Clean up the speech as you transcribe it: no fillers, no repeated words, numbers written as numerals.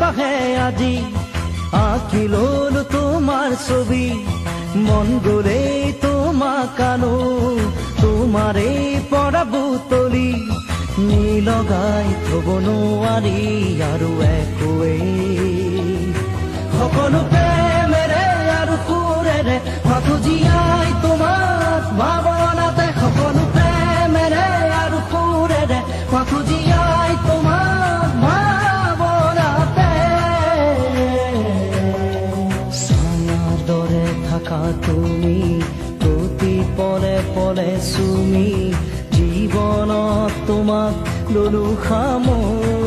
বাহে আজি আঁকি ললো তোমাৰ ছবি মন গলে তোমাক আনো তোমাৰে পৰা বুটলি নি লগাই থব নোৱাৰি আৰু একোৱেই সকলো প্ৰেমেৰে আৰু সুৰেৰে মাথো জীয়াই তোমাক ভাৱনাতে সকলো প্ৰেমেৰে আৰু সুৰেৰে মাথো জীয়াই তোমাক ভাৱনাতে ছায়াৰ দৰে থাকা তুমি প্ৰতি পলে পলে চুমি জীৱনত তোমাক ললো সামৰি